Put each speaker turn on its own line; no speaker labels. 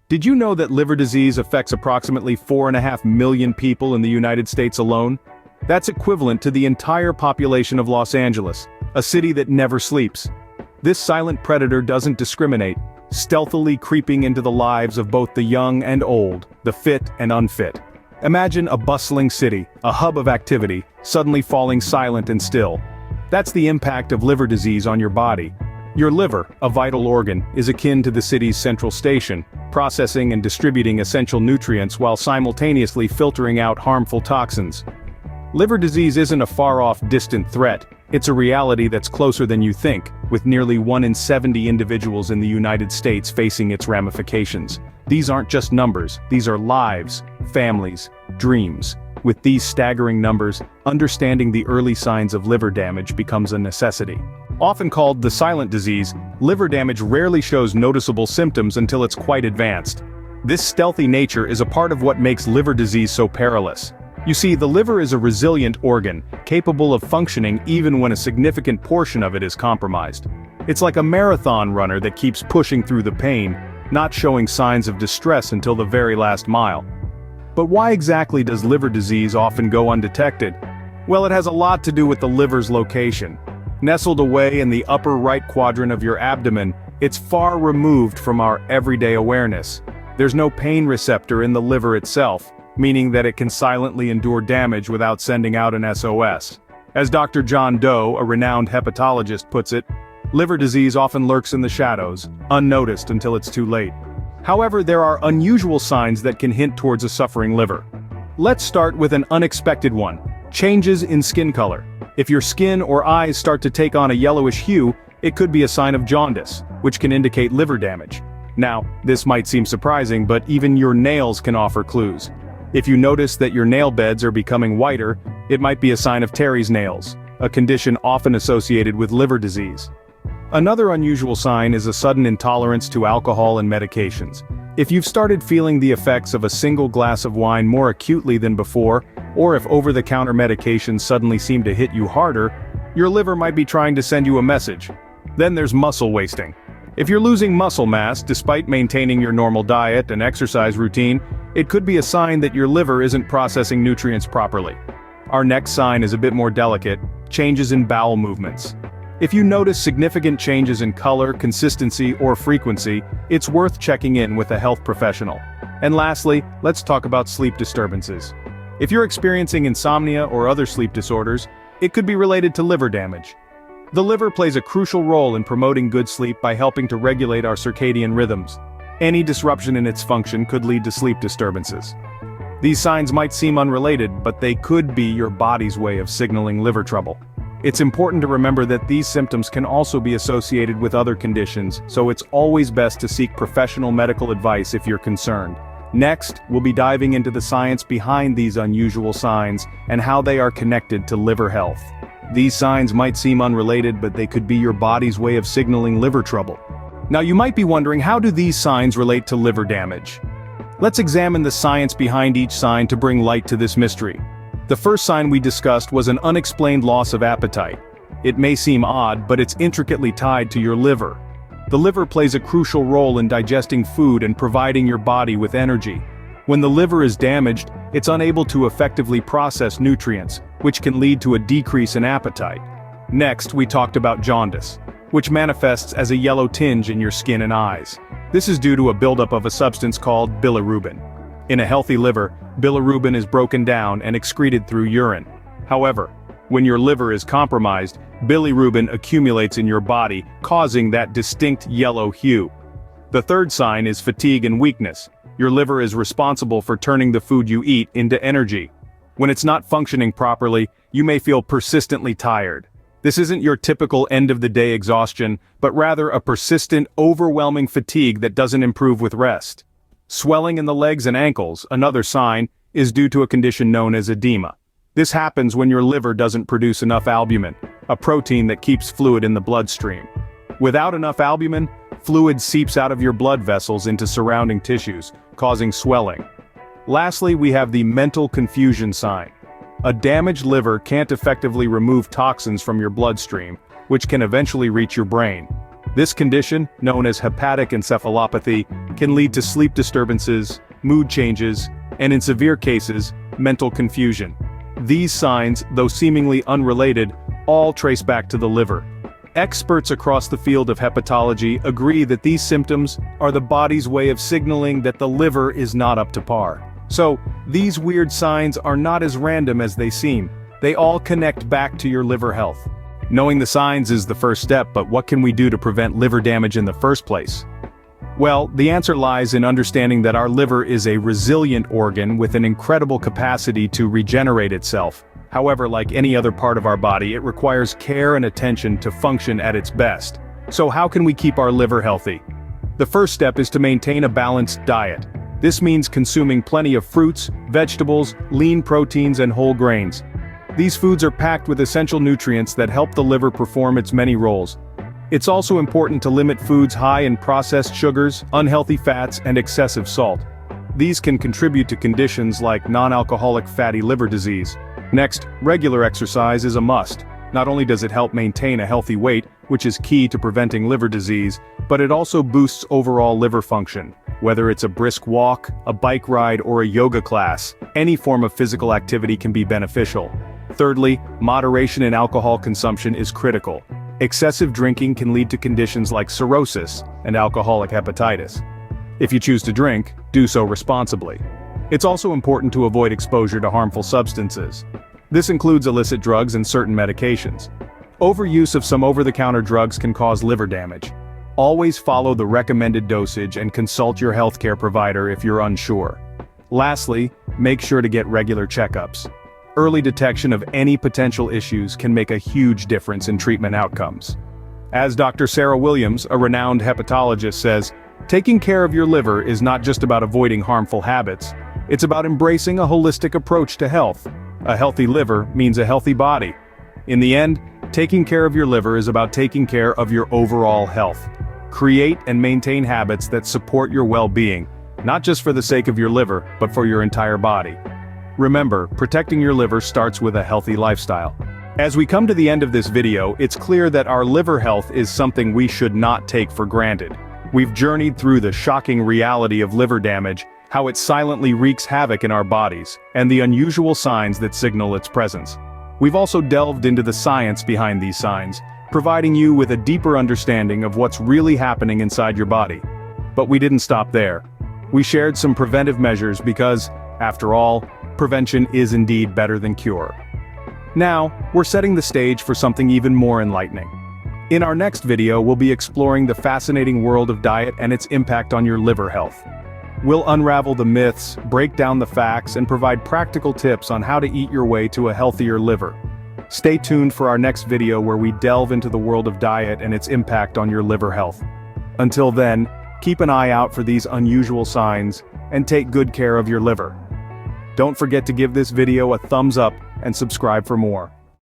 Did you know that liver disease affects approximately 4.5 million people in the United States alone? That's equivalent to the entire population of Los Angeles, a city that never sleeps. This silent predator doesn't discriminate, stealthily creeping into the lives of both the young and old, the fit and unfit. Imagine a bustling city, a hub of activity, suddenly falling silent and still. That's the impact of liver disease on your body. Your liver, a vital organ, is akin to the city's central station, processing and distributing essential nutrients while simultaneously filtering out harmful toxins. Liver disease isn't a far-off, distant threat. It's a reality that's closer than you think, with nearly 1 in 70 individuals in the United States facing its ramifications. These aren't just numbers, these are lives, families, dreams. With these staggering numbers, understanding the early signs of liver damage becomes a necessity. Often called the silent disease, liver damage rarely shows noticeable symptoms until it's quite advanced. This stealthy nature is a part of what makes liver disease so perilous. You see, the liver is a resilient organ, capable of functioning even when a significant portion of it is compromised. It's like a marathon runner that keeps pushing through the pain, not showing signs of distress until the very last mile. But why exactly does liver disease often go undetected? Well, it has a lot to do with the liver's location. Nestled away in the upper right quadrant of your abdomen, it's far removed from our everyday awareness. There's no pain receptor in the liver itself, meaning that it can silently endure damage without sending out an SOS. As Dr. John Doe, a renowned hepatologist, puts it, liver disease often lurks in the shadows, unnoticed until it's too late. However, there are unusual signs that can hint towards a suffering liver. Let's start with an unexpected one: changes in skin color. If your skin or eyes start to take on a yellowish hue, it could be a sign of jaundice, which can indicate liver damage. Now, this might seem surprising, but even your nails can offer clues. If you notice that your nail beds are becoming whiter, it might be a sign of Terry's nails, a condition often associated with liver disease. Another unusual sign is a sudden intolerance to alcohol and medications. If you've started feeling the effects of a single glass of wine more acutely than before, or if over-the-counter medications suddenly seem to hit you harder, your liver might be trying to send you a message. Then there's muscle wasting. If you're losing muscle mass despite maintaining your normal diet and exercise routine, it could be a sign that your liver isn't processing nutrients properly. Our next sign is a bit more delicate: changes in bowel movements. If you notice significant changes in color, consistency, or frequency, it's worth checking in with a health professional. And lastly, let's talk about sleep disturbances. If you're experiencing insomnia or other sleep disorders, it could be related to liver damage. The liver plays a crucial role in promoting good sleep by helping to regulate our circadian rhythms. Any disruption in its function could lead to sleep disturbances. These signs might seem unrelated, but they could be your body's way of signaling liver trouble. It's important to remember that these symptoms can also be associated with other conditions, so it's always best to seek professional medical advice if you're concerned. Next, we'll be diving into the science behind these unusual signs and how they are connected to liver health. These signs might seem unrelated, but they could be your body's way of signaling liver trouble. Now you might be wondering, how do these signs relate to liver damage? Let's examine the science behind each sign to bring light to this mystery. The first sign we discussed was an unexplained loss of appetite. It may seem odd, but it's intricately tied to your liver. The liver plays a crucial role in digesting food and providing your body with energy. When the liver is damaged, it's unable to effectively process nutrients, which can lead to a decrease in appetite. Next, we talked about jaundice, which manifests as a yellow tinge in your skin and eyes. This is due to a buildup of a substance called bilirubin. In a healthy liver, bilirubin is broken down and excreted through urine. However, when your liver is compromised, bilirubin accumulates in your body, causing that distinct yellow hue. The third sign is fatigue and weakness. Your liver is responsible for turning the food you eat into energy. When it's not functioning properly, you may feel persistently tired. This isn't your typical end-of-the-day exhaustion, but rather a persistent, overwhelming fatigue that doesn't improve with rest. Swelling in the legs and ankles, another sign, is due to a condition known as edema. This happens when your liver doesn't produce enough albumin, a protein that keeps fluid in the bloodstream. Without enough albumin, fluid seeps out of your blood vessels into surrounding tissues, causing swelling. Lastly, we have the mental confusion sign. A damaged liver can't effectively remove toxins from your bloodstream, which can eventually reach your brain. This condition, known as hepatic encephalopathy, can lead to sleep disturbances, mood changes, and in severe cases, mental confusion. These signs, though seemingly unrelated, all trace back to the liver. Experts across the field of hepatology agree that these symptoms are the body's way of signaling that the liver is not up to par. So, these weird signs are not as random as they seem. They all connect back to your liver health. Knowing the signs is the first step, but what can we do to prevent liver damage in the first place? Well, the answer lies in understanding that our liver is a resilient organ with an incredible capacity to regenerate itself. However, like any other part of our body, it requires care and attention to function at its best. So how can we keep our liver healthy? The first step is to maintain a balanced diet. This means consuming plenty of fruits, vegetables, lean proteins, and whole grains. These foods are packed with essential nutrients that help the liver perform its many roles. It's also important to limit foods high in processed sugars, unhealthy fats, and excessive salt. These can contribute to conditions like non-alcoholic fatty liver disease. Next, regular exercise is a must. Not only does it help maintain a healthy weight, which is key to preventing liver disease, but it also boosts overall liver function. Whether it's a brisk walk, a bike ride, or a yoga class, any form of physical activity can be beneficial. Thirdly, moderation in alcohol consumption is critical. Excessive drinking can lead to conditions like cirrhosis and alcoholic hepatitis. If you choose to drink, do so responsibly. It's also important to avoid exposure to harmful substances. This includes illicit drugs and certain medications. Overuse of some over-the-counter drugs can cause liver damage. Always follow the recommended dosage and consult your healthcare provider if you're unsure. Lastly, make sure to get regular checkups. Early detection of any potential issues can make a huge difference in treatment outcomes. As Dr. Sarah Williams, a renowned hepatologist, says, taking care of your liver is not just about avoiding harmful habits, it's about embracing a holistic approach to health. A healthy liver means a healthy body. In the end, taking care of your liver is about taking care of your overall health. Create and maintain habits that support your well-being, not just for the sake of your liver, but for your entire body. Remember, protecting your liver starts with a healthy lifestyle. As we come to the end of this video, it's clear that our liver health is something we should not take for granted. We've journeyed through the shocking reality of liver damage, how it silently wreaks havoc in our bodies, and the unusual signs that signal its presence. We've also delved into the science behind these signs, providing you with a deeper understanding of what's really happening inside your body. But we didn't stop there. We shared some preventive measures because, after all, prevention is indeed better than cure. Now, we're setting the stage for something even more enlightening. In our next video, we'll be exploring the fascinating world of diet and its impact on your liver health. We'll unravel the myths, break down the facts, and provide practical tips on how to eat your way to a healthier liver. Stay tuned for our next video where we delve into the world of diet and its impact on your liver health. Until then, keep an eye out for these unusual signs, and take good care of your liver. Don't forget to give this video a thumbs up and subscribe for more.